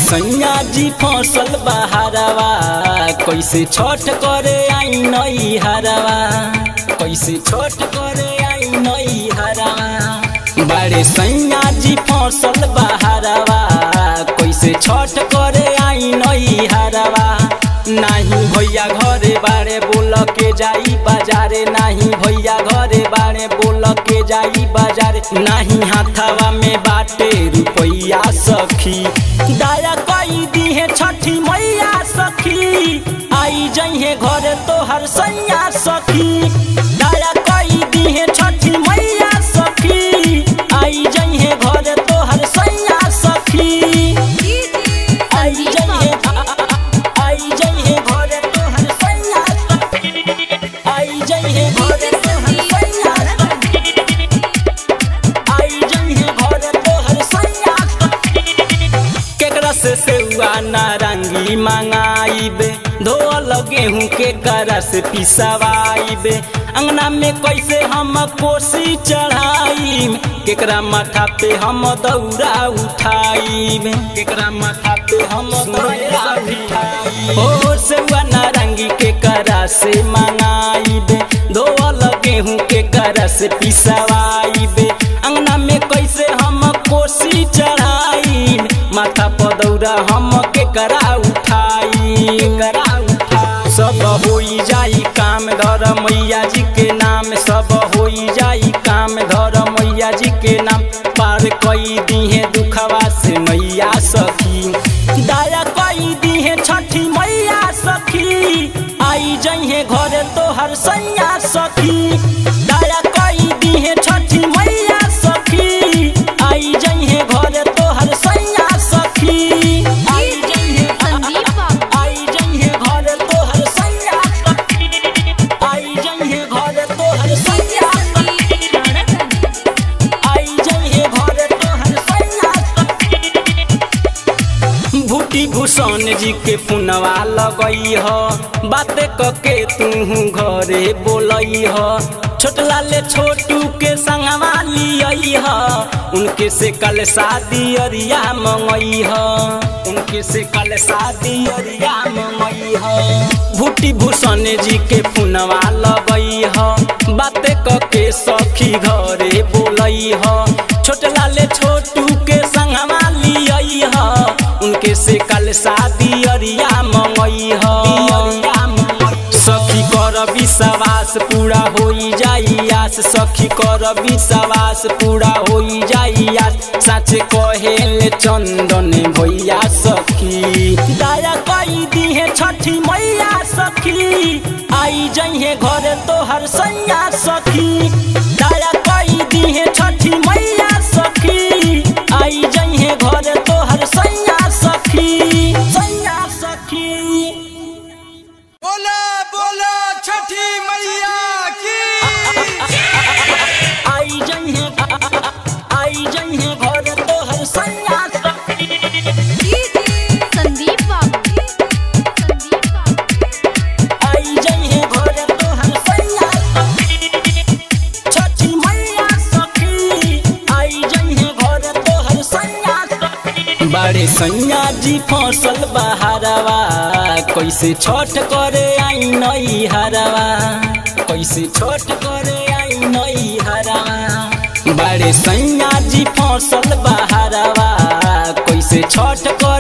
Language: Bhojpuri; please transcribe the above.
सैया जी फसल बहारवा कैसे छठ करे आई नई हरवा कैसे छठ करे आई नई हरवा बड़े सैया जी फसल बहारवा कैसे छठ करे आई नई हरवा नहीं भैया घरे बारे बोल के जाई बाजारे नहीं भैया घरे बारे बोल के जाई बाजारे नहीं हाथवा में बाटे रुपैया सखी दया कई दी है छठी मैया सखी आई जइहे घरे तोहर सैया सखी दया कई दी है छठी मैया सखी आई जइहे घरे तोहर सैया सखी आई जइहे नारंगी मंगाइबे धोल गेहूं के करा से पिसवाइबे अंगना में कैसे हम कोसी चढ़ाई केकरा माथा पे हम दौरा उठाइबे केकरा माथा पे हम दौरा उठाई हो सेवा नारंगी के करा से मंगाइबे धोल गेहूं के करा से पिसवाइबे अंगना में कैसे हम कोसी चढ़ाई माथा पर दौरा हम के करा उठाई सब होई जाई काम धर मैया जी के नाम सब होई जाई काम धर मैया जी के नाम पार कई दी है दुखवा से मैया सखी दया कई दी है छठी मैया सखी आई जइहे घरे तोहर सैया सखी दया कई दी है छठी मैया सखी आई जइहे घरे तोहर सैया भूषण जी के पुनवा लगई ह बाते कके तू घरे बोलई ह छोटला ले छोटू के संगवा लियई ह उनके से कल शादी अरिया मंगई ह उनके से कल शादी अरिया मंगई ह भूटी भूषण जी के पुनवा लगई ह बाते कके सखी घरे बोलई ह छोटला ले छोटू के संगवा लियई ह उनके से कल शादी अरिया मंगई ह सखी कर विश्वास पूरा होई जाई आस सखी कर विश्वास पूरा होई जाई आस सच कहेले चंदन भैया सखी दया कई दी है छठी मैया सखी आई जइहे घरे तोहर सैया सखी दया कई दी है छठी मैया सखी आई जइहे घरे तोहर सैया सखी सैया सखी बोला बोला छठी मैया की आई जइहे घरे तोहर सैया सखी संदीप बाबू आई जइहे घरे तोहर सैया सखी छठी मैया सखी आई जइहे घरे तोहर सैया सखी बड़े सैया जी फसल बहारवा कैसे छठ करे आई नई हरवा कैसे छठ करे आई नई हरवा बड़े सैया जी फसल बहारवा कैसे छठ करे